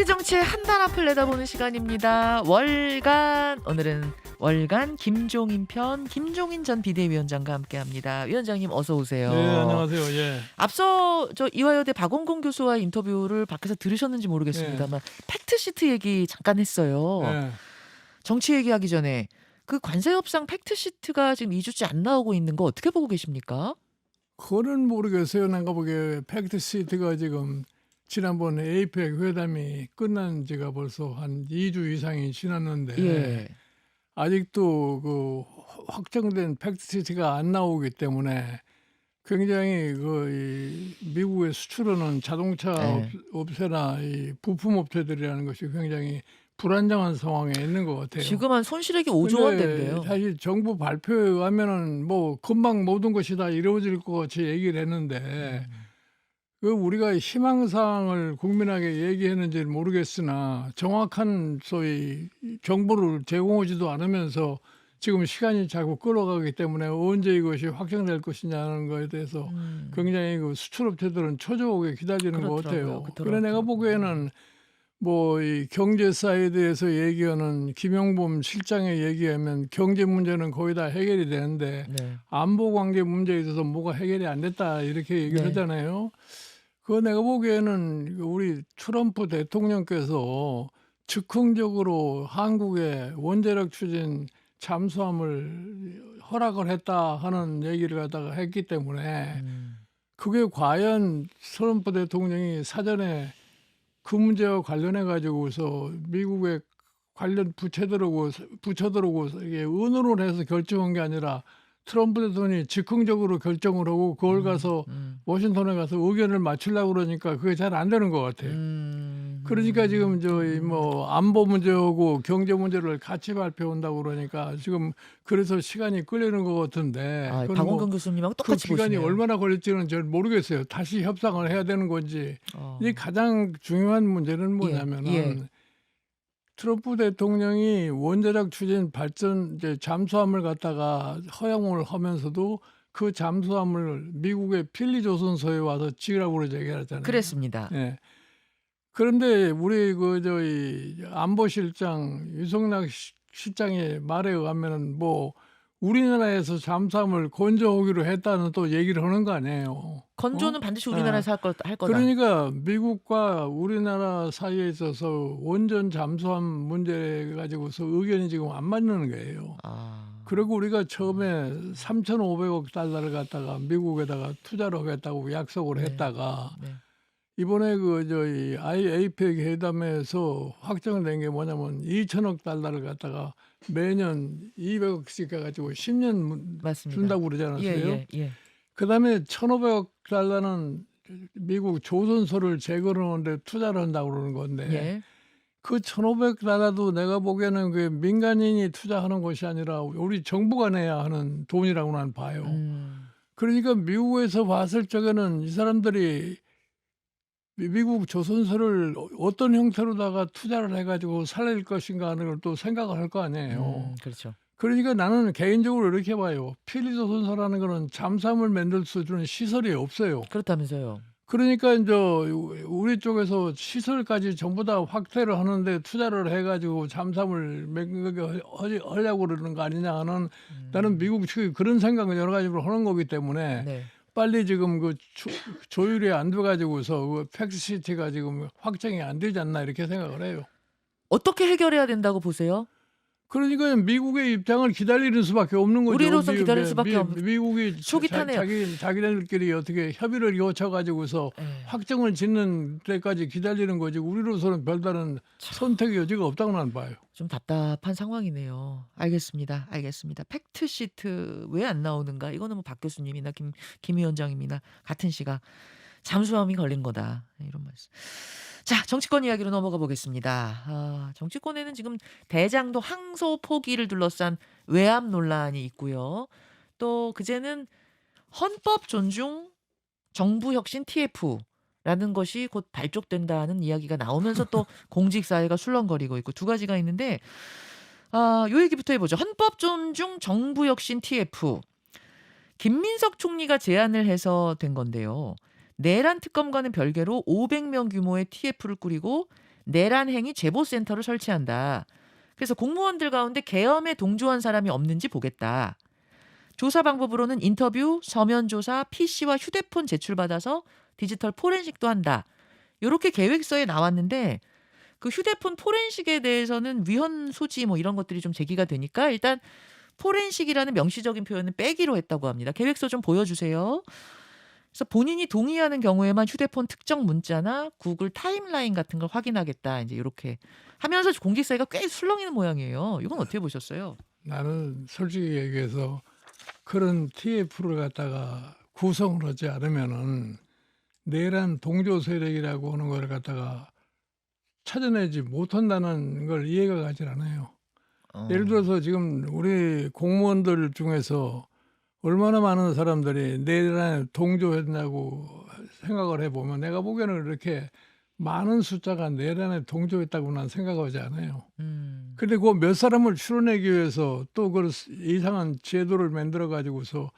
우리 정치의 한 달 앞을 내다보는 시간입니다. 월간, 오늘은 월간 김종인 편, 김종인 전 비대위원장과 함께합니다. 위원장님 어서 오세요. 네, 안녕하세요. 예. 앞서 저 이화여대 박원공 교수와 인터뷰를 밖에서 들으셨는지 모르겠습니다만 팩트시트 얘기 잠깐 했어요. 예. 정치 얘기하기 전에 그 관세협상 팩트시트가 지금 2주째 안 나오고 있는 거 어떻게 보고 계십니까? 그거는 모르겠어요. 내가 보기에 팩트시트가 지금 지난번 에이펙 회담이 끝난 지가 벌써 한 2주 이상이 지났는데 예. 아직도 그 확정된 팩트시트가 안 나오기 때문에 굉장히 이 미국에 수출하는 자동차 네. 업체나 이 부품 업체들이라는 것이 굉장히 불안정한 상황에 있는 것 같아요. 지금 한 손실액이 5조 원대인데요. 근데 사실 정부 발표에 의하면은 뭐 금방 모든 것이 다 이루어질 것 같이 얘기를 했는데 그 우리가 희망사항을 국민에게 얘기했는지 모르겠으나 정확한 소위 정보를 제공하지도 않으면서 지금 시간이 자꾸 끌어가기 때문에 언제 이것이 확정될 것이냐는 거에 대해서 굉장히 그 수출업체들은 초조하게 기다리는 것 같아요. 그래 내가 보기에는 뭐 이 경제 사이드에서 얘기하는 김용범 실장의 얘기하면 경제 문제는 거의 다 해결이 되는데 네. 안보 관계 문제에 있어서 뭐가 해결이 안 됐다 이렇게 얘기를 네. 하잖아요. 그거 내가 보기에는 우리 트럼프 대통령께서 즉흥적으로 한국의 원자력 추진 잠수함을 허락을 했다 하는 얘기를 갖다가 했기 때문에 그게 과연 트럼프 대통령이 사전에 그 문제와 관련해 가지고서 미국의 관련 부처들하고 이게 의논을 해서 결정한 게 아니라 트럼프 대통령이 즉흥적으로 결정을 하고 그걸 가서 워싱턴에 가서 의견을 맞추려고 그러니까 그게 잘 안 되는 것 같아요. 그러니까 지금 저희 뭐 안보 문제하고 경제 문제를 같이 발표한다고 그러니까 지금 그래서 시간이 끌리는 것 같은데 아, 그건 박원근 뭐 교수님하고 그 똑같이 기간이 보시네요. 얼마나 걸릴지는 잘 모르겠어요. 다시 협상을 해야 되는 건지. 이 가장 중요한 문제는 뭐냐면은 예. 트럼프 대통령이 원자력 추진 발전 이제 잠수함을 갖다가 허용을 하면서도 그 잠수함을 미국의 필리 조선소에 와서 지으라고 그러지 얘기하잖아요. 그랬습니다. 예. 그런데 우리 그 저희 안보실장 유성락 실장의 말에 의하면은 뭐 우리나라에서 잠수함을 건조하기로 했다는 또 얘기를 하는 거 아니에요. 건조는 반드시 우리나라에서 할 거다. 그러니까 미국과 우리나라 사이에 있어서 원전 잠수함 문제 가지고서 의견이 지금 안 맞는 거예요. 그리고 우리가 처음에 3,500억 달러를 갖다가 미국에다가 투자를 하겠다고 약속을 했다가 이번에 그 저희 에이펙 회담에서 확정된 게 뭐냐면 2천억 달러를 갖다가 매년 200억씩 해가지고 10년 맞습니다. 준다고 그러지 않았어요? 예. 그다음에 1,500억 달러는 미국 조선소를 재건하는데 투자를 한다고 그러는 건데 예. 그 1,500 달러도 내가 보기에는 그 민간인이 투자하는 것이 아니라 우리 정부가 내야 하는 돈이라고 난 봐요. 그러니까 미국에서 봤을 적에는 이 사람들이 미국 조선소를 어떤 형태로다가 투자를 해가지고 살릴 것인가 하는 걸 또 생각을 할 거 아니에요. 그렇죠. 그러니까 나는 개인적으로 이렇게 봐요. 필리조선소라는 거는 잠수함을 만들 수 있는 시설이 없어요. 그렇다면서요. 그러니까 이제 우리 쪽에서 시설까지 전부 다 확대를 하는데 투자를 해가지고 잠수함을 하려고 그러는 거 아니냐 하는 나는 미국 측이 그런 생각을 여러 가지로 하는 거기 때문에 빨리 지금 그 조율이 안 돼가지고서 그 팩트시티가 지금 확정이 안 되지 않나 이렇게 생각을 해요. 어떻게 해결해야 된다고 보세요? 그러니까 미국의 입장을 기다리는 수밖에 없는 거죠. 우리로서 기다릴 수밖에 없는. 미국이 속이타네요. 자기네들끼리 어떻게 협의를 거쳐가지고서 확정을 짓는 때까지 기다리는 거지. 우리로서는 별다른 선택의 여지가 없다고 나는 봐요. 좀 답답한 상황이네요. 알겠습니다. 팩트시트 왜 안 나오는가? 이거는 뭐 박 교수님이나 김 위원장님이나 같은 시각 잠수함이 걸린 거다. 이런 말씀. 자, 정치권 이야기로 넘어가 보겠습니다. 정치권에는 지금 대장동 항소 포기를 둘러싼 외압 논란이 있고요. 또 그제는 헌법 존중 정부 혁신 TF라는 것이 곧 발족된다는 이야기가 나오면서 또 공직사회가 술렁거리고 있고 두 가지가 있는데 요 얘기부터 해보죠. 헌법 존중 정부 혁신 TF. 김민석 총리가 제안을 해서 된 건데요. 내란 특검과는 별개로 500명 규모의 TF를 꾸리고 내란 행위 제보 센터를 설치한다. 그래서 공무원들 가운데 계엄에 동조한 사람이 없는지 보겠다. 조사 방법으로는 인터뷰, 서면 조사, PC와 휴대폰 제출받아서 디지털 포렌식도 한다. 요렇게 계획서에 나왔는데 그 휴대폰 포렌식에 대해서는 위헌 소지 뭐 이런 것들이 좀 제기가 되니까 일단 포렌식이라는 명시적인 표현은 빼기로 했다고 합니다. 계획서 좀 보여주세요. 그래서 본인이 동의하는 경우에만 휴대폰 특정 문자나 구글 타임라인 같은 걸 확인하겠다. 이제 이렇게 하면서 공직사회가 꽤 술렁이는 모양이에요. 이건 어떻게 보셨어요? 나는 솔직히 얘기해서 그런 TF를 갖다가 구성을 하지 않으면은 내란 동조 세력이라고 하는 걸 갖다가 찾아내지 못한다는 걸 이해가 가질 않아요. 예를 어. 들어서 지금 우리 공무원들 중에서 얼마나 많은 사람들이 내란에 동조했냐고 생각을 해보면 내가 보기에는 그렇게 많은 숫자가 내란에 동조했다고 난 생각하지 않아요. 음. 근데 그 몇 사람을 추론하기 위해서 또 그 이상한 제도를 만들어 가지고서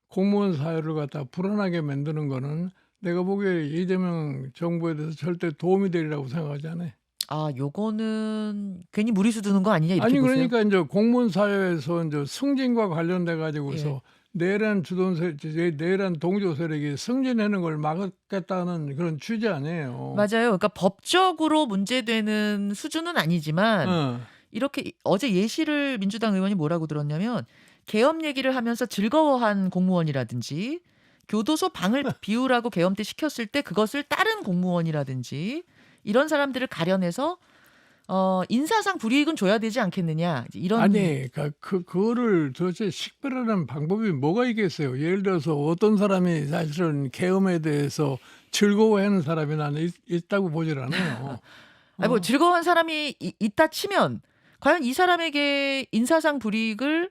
공무원 사회를 갖다 불안하게 만드는 거는 내가 보기에 이재명 정부에 대해서 절대 도움이 되리라고 생각하지 않아요. 아 요거는 괜히 무리수 두는 거 아니냐 이렇게 아니 보세요? 그러니까 인제 공무원 사회에서 인제 승진과 관련돼 예. 가지고서 내란 내란 동조 세력이 승진하는 걸 막겠다는 그런 취지 아니에요. 맞아요. 그러니까 법적으로 문제되는 수준은 아니지만 어. 이렇게 어제 예시를 민주당 의원이 뭐라고 들었냐면 계엄 얘기를 하면서 즐거워한 공무원이라든지 교도소 방을 비우라고 계엄 때 시켰을 때 그것을 따른 공무원이라든지 이런 사람들을 가려내서 인사상 불이익은 줘야 되지 않겠느냐 이제 이런 아니 그거를 도대체 식별하는 방법이 뭐가 있겠어요. 예를 들어서 어떤 사람이 사실은 계엄에 대해서 즐거워하는 사람이 나는 있다고 보질 않아요. 아니 뭐 어. 즐거워한 사람이 있다 치면 과연 이 사람에게 인사상 불이익을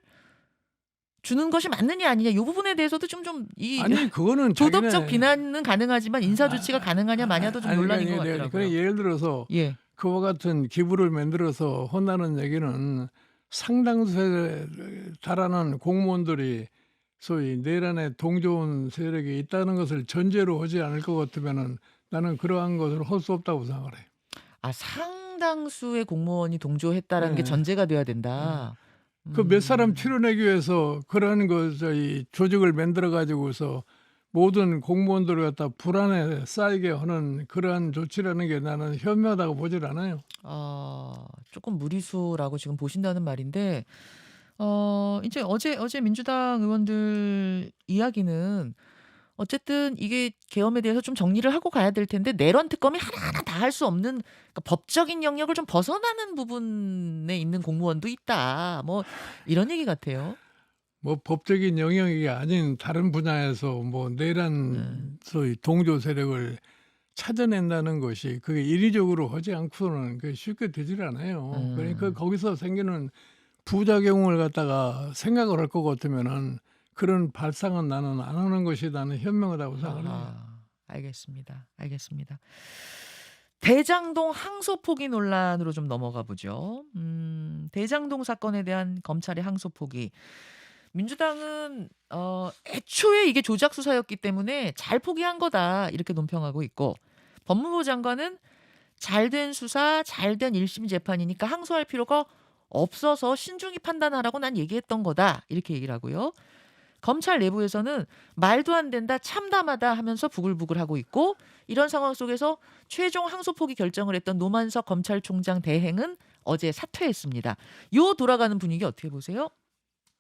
주는 것이 맞느냐 아니냐 이 부분에 대해서도 이 아니 그거는 도덕적 자기네 비난은 가능하지만 인사 조치가 가능하냐 마냐도 좀 아니 논란인 것 그러니까 같더라고요. 그래 예를 들어서 예. 그와 같은 기부를 만들어서 혼나는 얘기는 상당수에 달하는 공무원들이 소위 내란에 동조한 세력이 있다는 것을 전제로 하지 않을 것 같으면은 나는 그러한 것을 할 수 없다고 생각을 해요. 아 상당수의 공무원이 동조했다라는 게 예. 전제가 돼야 예. 된다. 그 몇 사람 음. 추려내기 위해서 그런 저희 조직을 만들어 가지고서 모든 공무원들을 갖다 불안에 쌓이게 하는 그러한 조치라는 게 나는 현명하다고 보질 않아요. 조금 무리수라고 지금 보신다는 말인데 이제 어제 민주당 의원들 이야기는 어쨌든 이게 계엄에 대해서 좀 정리를 하고 가야 될 텐데 내란 특검이 하나하나 다 할 수 없는 그러니까 법적인 영역을 좀 벗어나는 부분에 있는 공무원도 있다. 뭐 이런 얘기 같아요. 뭐 법적인 영역이 아닌 다른 분야에서 뭐 네. 내란 소위 동조 세력을 찾아낸다는 것이 그게 인위적으로 하지 않고는 그게 쉽게 되질 않아요. 그러니까 음. 거기서 생기는 부작용을 갖다가 생각을 할 것 같으면은 그런 발상은 나는 안 하는 것이 나는 현명하다고 생각을 해요. 아하. 알겠습니다. 알겠습니다. 대장동 항소 포기 논란으로 좀 넘어가 보죠. 대장동 사건에 대한 검찰의 항소 포기. 민주당은 애초에 이게 조작 수사였기 때문에 잘 포기한 거다 이렇게 논평하고 있고 법무부 장관은 잘된 수사, 잘된 1심 재판이니까 항소할 필요가 없어서 신중히 판단하라고 난 얘기했던 거다 이렇게 얘기를 하고요. 검찰 내부에서는 말도 안 된다, 참담하다 하면서 부글부글하고 있고 이런 상황 속에서 최종 항소 포기 결정을 했던 노만석 검찰총장 대행은 어제 사퇴했습니다. 요 돌아가는 분위기 어떻게 보세요?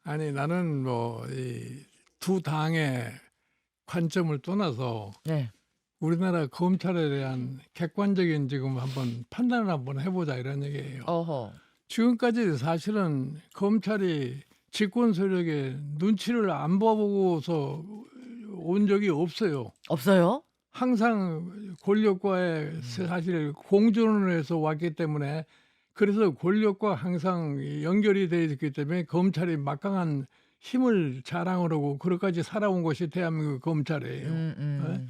아니 나는 뭐 이 두 당의 관점을 떠나서 네. 우리나라 검찰에 대한 객관적인 지금 한번 판단을 한번 해보자 이런 얘기예요. 어허. 지금까지 사실은 검찰이 집권 세력의 눈치를 안 봐보고서 온 적이 없어요. 없어요? 항상 권력과의 사실 공존을 해서 왔기 때문에 그래서 권력과 항상 연결이 되어 있기 때문에 검찰이 막강한 힘을 자랑을 하고 그렇게까지 살아온 것이 대한민국 검찰이에요. 음 예? 음.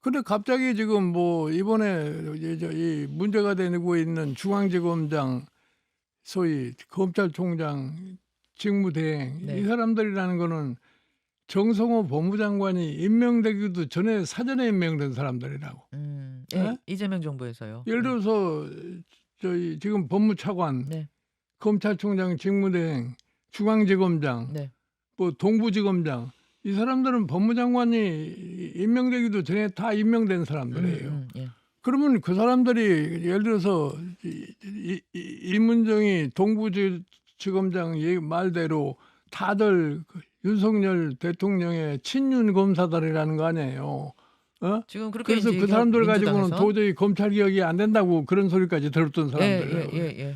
근데 갑자기 지금 뭐 이번에 이 문제가 되고 있는 중앙지검장 소위 검찰총장 직무대행 이 네. 사람들이라는 거는 정성호 법무장관이 임명되기도 전에 사전에 임명된 사람들이라고. 예? 이재명 정부에서요. 예를 들어서 저희 지금 법무차관, 네. 검찰총장 직무대행, 중앙지검장, 네. 뭐 동부지검장, 이 사람들은 법무장관이 임명되기도 전에 다 임명된 사람들이에요. 예. 그러면 그 사람들이 예를 들어서 이문정이 동부지검장 말대로 다들 그 윤석열 대통령의 친윤 검사들이라는 거 아니에요. 어? 지금 그렇게 그래서 이제 그 얘기하고 사람들 가지고는 민주당에서 도저히 검찰 개혁이 안 된다고 그런 소리까지 들었던 사람들이에요. 예.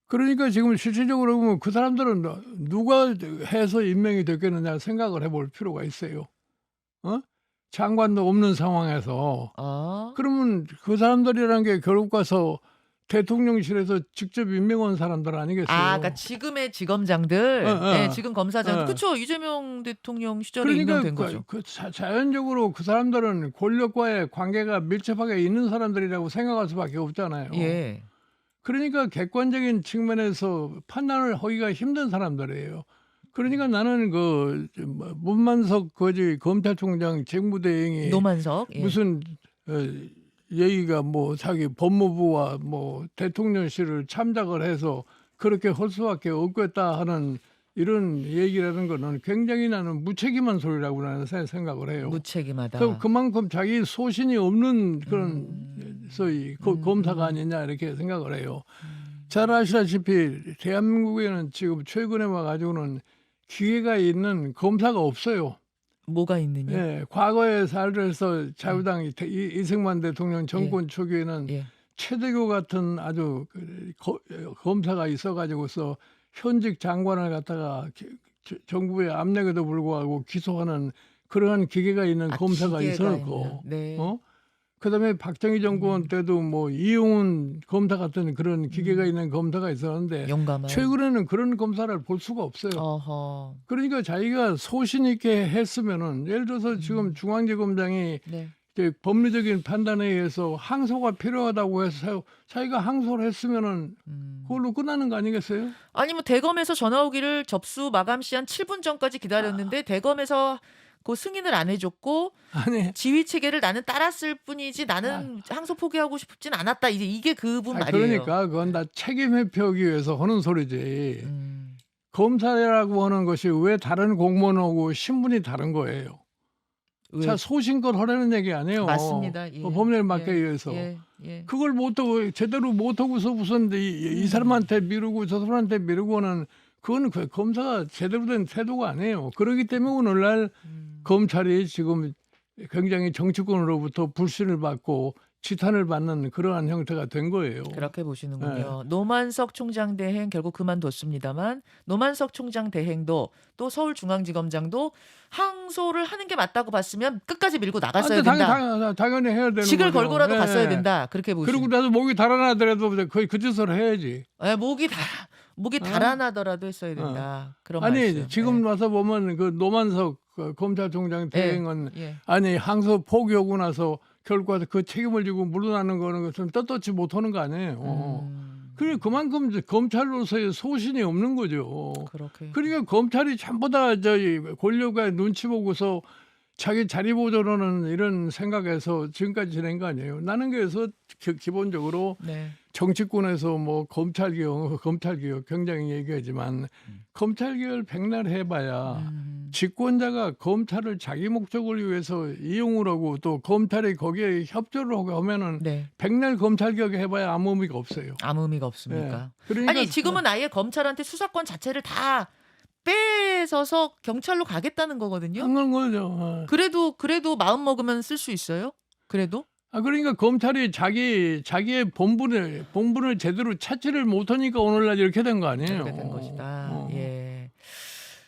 그러니까 지금 실질적으로 보면 그 사람들은 누가 해서 임명이 됐겠느냐 생각을 해볼 필요가 있어요. 어? 장관도 없는 상황에서. 아. 그러면 그 사람들이라는 게 결국 가서 대통령실에서 직접 임명한 사람들 아니겠어요? 그러니까 지금의 지검장들, 어. 지금 검사장, 어. 그쵸? 이재명 대통령 시절에 그러니까 임명된 거죠. 자연적으로 그 사람들은 권력과의 관계가 밀접하게 있는 사람들이라고 생각할 수밖에 없잖아요. 예. 그러니까 객관적인 측면에서 판단을 하기가 힘든 사람들이에요. 그러니까 나는 문만석 검찰총장 직무대행이 노만석. 예. 무슨 얘기가 뭐 자기 법무부와 뭐 대통령실을 참작을 해서 그렇게 할 수밖에 없겠다 하는 이런 얘기라는 거는 굉장히 나는 무책임한 소리라고 나는 생각을 해요. 무책임하다. 그만큼 자기 소신이 없는 그런 소위 검사가 아니냐 이렇게 생각을 해요. 잘 아시다시피 대한민국에는 지금 최근에 와가지고는 기회가 있는 검사가 없어요. 뭐가 있느냐? 예, 과거에 살면서 자유당 이승만 대통령 정권 초기에는 예. 최대교 같은 아주 검사가 있어가지고서 현직 장관을 갖다가 정부의 압력에도 불구하고 기소하는 그러한 기계가 있는 검사가 기계가 있었고, 있는. 네. 그다음에 박정희 정권 때도 뭐 이용훈 검사 같은 그런 기계가 있는 검사가 있었는데 용감한. 최근에는 그런 검사를 볼 수가 없어요. 어허. 그러니까 자기가 소신 있게 했으면은 예를 들어서 지금 중앙지검장이 네. 법리적인 판단에 의해서 항소가 필요하다고 해서 자기가 항소를 했으면은 그걸로 끝나는 거 아니겠어요? 아니 뭐 대검에서 전화 오기를 접수 마감 시한 7분 전까지 기다렸는데 대검에서 그 승인을 안 해줬고 아니, 지휘 체계를 나는 따랐을 뿐이지 나는 항소 포기하고 싶진 않았다. 이게 그분 말이에요. 그러니까 그건 다 책임 회피하기 위해서 하는 소리지. 음. 검사라고 하는 것이 왜 다른 공무원하고 신분이 다른 거예요? 왜? 자, 소신껏 하라는 얘기 아니에요. 맞습니다. 예. 법률에 맞게 예. 의해서. 예. 그걸 못하고 제대로 못하고서 무슨 이 사람한테 미루고 저 사람한테 미루고는 그건 검사가 제대로 된 태도가 아니에요. 그렇기 때문에 오늘날 검찰이 지금 굉장히 정치권으로부터 불신을 받고 지탄을 받는 그러한 형태가 된 거예요. 그렇게 보시는군요. 노만석 총장 대행 결국 그만뒀습니다만 노만석 총장 대행도 또 서울중앙지검장도 항소를 하는 게 맞다고 봤으면 끝까지 밀고 나갔어야 된다. 당연히 해야 되는 직을 거죠. 걸고라도 예. 갔어야 된다. 그렇게 보시는. 그리고 나서 목이 달아나더라도 그 짓을 해야지. 목이 달아나더라도 했어야 된다. 그런 아니 말씀. 지금 와서 보면 그 노만석 검찰총장 대행은 예. 아니 항소 포기하고 나서 결국 그 책임을 지고 물러나는 거는 것은 떳떳지 못하는 거 아니에요. 그래 그만큼 검찰로서의 소신이 없는 거죠. 그렇게. 그러니까 검찰이 전부 다 저희 권력의 눈치 보고서 자기 자리 보존하는 이런 생각에서 지금까지 지낸 거 아니에요. 나는 그래서 기본적으로 네. 정치권에서 뭐 검찰개혁 굉장히 얘기하지만 검찰개혁을 백날 해봐야 집권자가 검찰을 자기 목적을 위해서 이용을 하고 또 검찰이 거기에 협조를 하고 하면은 네. 백날 검찰개혁 해봐야 아무 의미가 없어요. 아무 의미가 없습니까? 예. 그러니까 아니 지금은 아예 검찰한테 수사권 자체를 다 뺏어서 경찰로 가겠다는 거거든요. 그런 거죠. 그래도 마음 먹으면 쓸 수 있어요? 그래도? 그러니까 검찰이 자기의 본분을 제대로 찾지를 못하니까 오늘날 이렇게 된 거 아니에요. 그렇게 된 것이다. 예.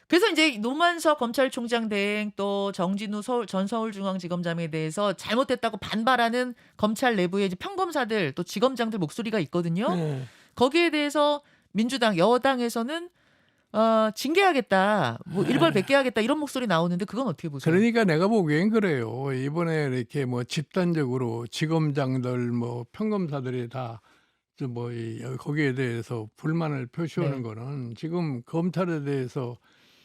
그래서 이제 노만석 검찰총장 대행 또 정진우 전 서울중앙지검장에 대해서 잘못됐다고 반발하는 검찰 내부의 이제 평검사들 또 지검장들 목소리가 있거든요. 네. 거기에 대해서 민주당 여당에서는 징계하겠다, 뭐 일벌백계 하겠다 이런 목소리 나오는데 그건 어떻게 보세요? 그러니까 내가 보기엔 그래요. 이번에 이렇게 뭐 집단적으로 지검장들 뭐 평검사들이 다 뭐 거기에 대해서 불만을 표시하는 네. 거는 지금 검찰에 대해서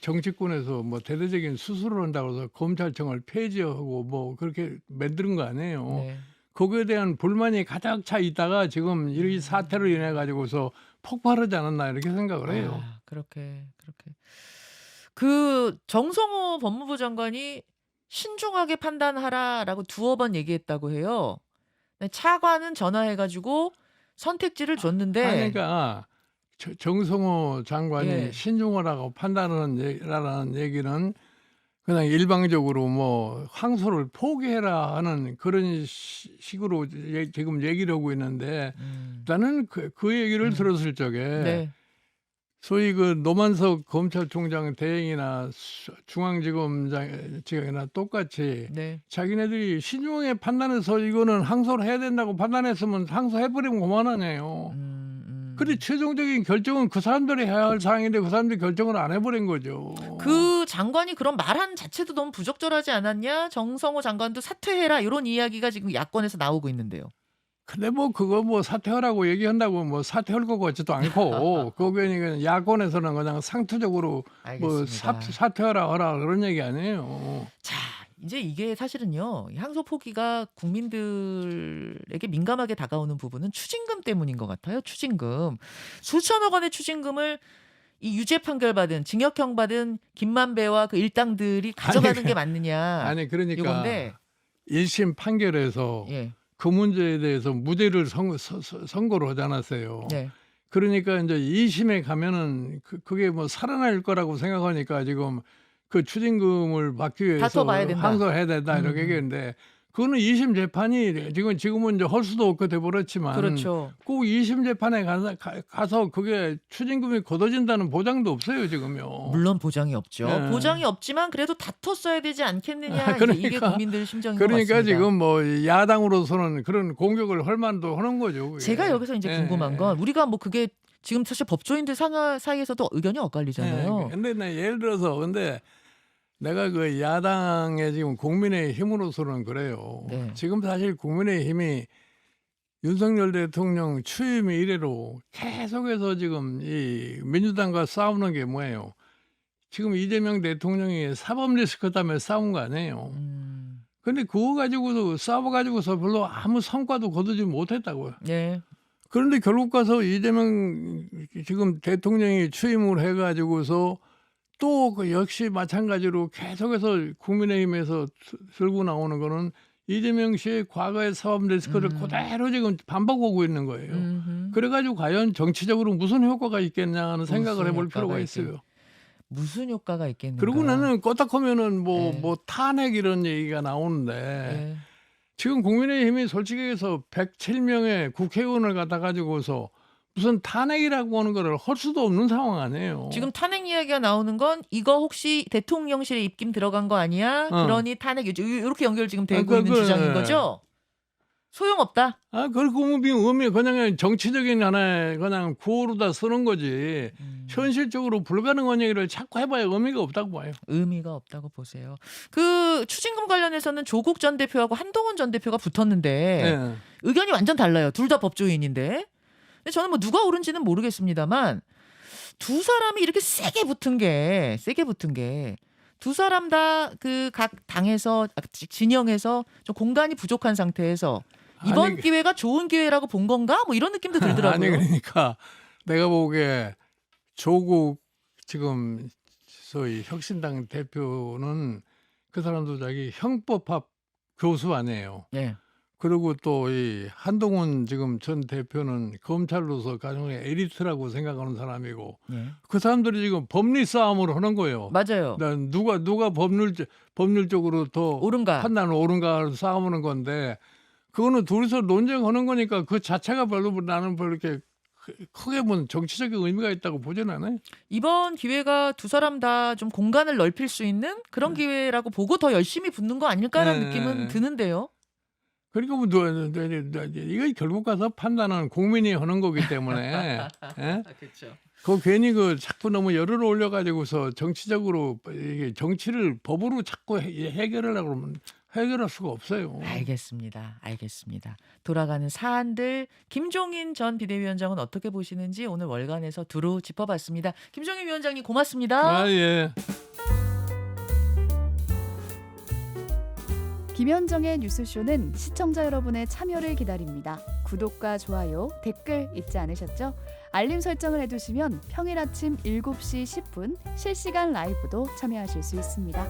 정치권에서 뭐 대대적인 수술을 한다고 해서 검찰청을 폐지하고 뭐 그렇게 만드는 거 아니에요. 네. 거기에 대한 불만이 가득 차 있다가 지금 이 사태로 인해 가지고서 폭발하지 않았나 이렇게 생각을 해요. 아, 그렇게. 그 정성호 법무부 장관이 신중하게 판단하라라고 두어 번 얘기했다고 해요. 근데 차관은 전화해가지고 선택지를 줬는데, 그러니까 정성호 장관이 예. 신중하라고 판단하는 얘기는 그냥 일방적으로 뭐 항소를 포기해라 하는 그런 식으로 지금 얘기를 하고 있는데 나는 그 얘기를 들었을 적에 네, 소위 그 노만석 검찰총장 대행이나 중앙지검장이나 똑같이 네. 자기네들이 신중하게 판단해서 이거는 항소를 해야 된다고 판단했으면 항소해버리면 그만하네요. 근데 최종적인 결정은 그 사람들이 해야 할 사항인데 그 사람들이 결정을 안 해버린 거죠. 그 장관이 그런 말한 자체도 너무 부적절하지 않았냐? 정성호 장관도 사퇴해라 이런 이야기가 지금 야권에서 나오고 있는데요. 근데 뭐 그거 뭐 사퇴하라고 얘기한다고 뭐 사퇴할 것 같지도 않고 그거 야권에서는 그냥 상투적으로 뭐 알겠습니다. 사퇴하라 하라 그런 얘기 아니에요. 자, 이제 이게 사실은요. 이 항소 포기가 국민들에게 민감하게 다가오는 부분은 추징금 때문인 것 같아요. 추징금. 수천억 원의 추징금을 이 유죄 판결 받은 징역형 받은 김만배와 그 일당들이 가져가는 게 맞느냐? 아니 그러니까 이건데, 1심 판결에서 예, 그 문제에 대해서 무죄를 선고를 하지 않았어요. 네, 그러니까 이제 2심에 가면은 그게 뭐 살아날 거라고 생각하니까 지금 그 추징금을 받기 위해서 다퉈봐야 된다. 항소해야 된다 이렇게 얘기했는데 그거는 2심 재판이 지금은 이제 할 수도 없고 돼버렸지만 그렇죠. 꼭 2심 재판에 가서 그게 추징금이 걷어진다는 보장도 없어요 지금요. 물론 보장이 없죠. 예. 보장이 없지만 그래도 다퉜어야 되지 않겠느냐. 아, 이제 이게 그러니까. 국민들 심정인 것 그러니까 같습니다. 지금 뭐 야당으로서는 그런 공격을 할 만도 하는 거죠. 그게. 제가 여기서 이제 궁금한 건 우리가 뭐 그게 지금 사실 법조인들 사이에서도 의견이 엇갈리잖아요. 근데 예를 들어서 내가 그 야당의 지금 국민의힘으로서는 그래요. 네. 지금 사실 국민의힘이 윤석열 대통령 취임 이래로 계속해서 지금 이 민주당과 싸우는 게 뭐예요? 지금 이재명 대통령이 사법 리스크 때문에 싸운 거 아니에요. 근데 그거 가지고서 싸워가지고서 별로 아무 성과도 거두지 못했다고요. 네. 그런데 결국 가서 이재명 지금 대통령이 취임을 해가지고서 또 그 역시 마찬가지로 계속해서 국민의힘에서 들고 나오는 거는 이재명 씨의 과거의 사법 리스크를 그대로 지금 반복하고 있는 거예요. 그래가지고 과연 정치적으로 무슨 효과가 있겠냐 하는 생각을 해볼 필요가 있어요. 무슨 효과가 있겠는가? 그리고 나는 껐딱하면은 네. 뭐 탄핵 이런 얘기가 나오는데 네. 지금 국민의힘이 솔직히 해서 107명의 국회의원을 갖다 가지고서 무슨 탄핵이라고 하는 거를 할 수도 없는 상황 아니에요. 지금 탄핵 이야기가 나오는 건 이거 혹시 대통령실에 입김 들어간 거 아니야? 그러니 탄핵 이렇게 연결 지금 되고 있는 주장인 거죠? 소용없다. 그리고 의미 그냥 정치적인 하나의 그냥 구호로다 쓰는 거지. 현실적으로 불가능한 얘기를 자꾸 해봐야 의미가 없다고 봐요. 의미가 없다고 보세요. 그 추징금 관련해서는 조국 전 대표하고 한동훈 전 대표가 붙었는데 네. 의견이 완전 달라요. 둘 다 법조인인데. 근데 저는 뭐 누가 옳은지는 모르겠습니다만 두 사람이 이렇게 세게 붙은 게 두 사람 다 그 각 당에서 진영에서 좀 공간이 부족한 상태에서 이번 아니, 기회가 좋은 기회라고 본 건가? 뭐 이런 느낌도 들더라고요. 아니 그러니까 내가 보기에 조국 지금 소위 혁신당 대표는 그 사람도 자기 형법학 교수 아니에요. 네. 그리고 또 이 한동훈 지금 전 대표는 검찰로서 가장 에리트라고 생각하는 사람이고 네. 그 사람들이 지금 법리 싸움을 하는 거예요. 맞아요. 누가 법률적으로 더 옳은가? 판단을 옳은가 싸우는 건데 그거는 둘이서 논쟁하는 거니까 그 자체가 나는 별로 이렇게 크게 뭐 정치적인 의미가 있다고 보진 않아요. 이번 기회가 두 사람 다 좀 공간을 넓힐 수 있는 그런 기회라고 보고 더 열심히 붙는 거 아닐까라는 네. 느낌은 드는데요. 그러니까 뭐 이거 결국 가서 판단은 국민이 하는 거기 때문에 예? 그렇죠. 그 괜히 자꾸 너무 열을 올려가지고서 정치적으로 이게 정치를 법으로 자꾸 해결하려고 그러면 해결할 수가 없어요. 알겠습니다. 돌아가는 사안들 김종인 전 비대위원장은 어떻게 보시는지 오늘 월간에서 두루 짚어봤습니다. 김종인 위원장님 고맙습니다. 예. 김현정의 뉴스쇼는 시청자 여러분의 참여를 기다립니다. 구독과 좋아요, 댓글 잊지 않으셨죠? 알림 설정을 해두시면 평일 아침 7시 10분 실시간 라이브도 참여하실 수 있습니다.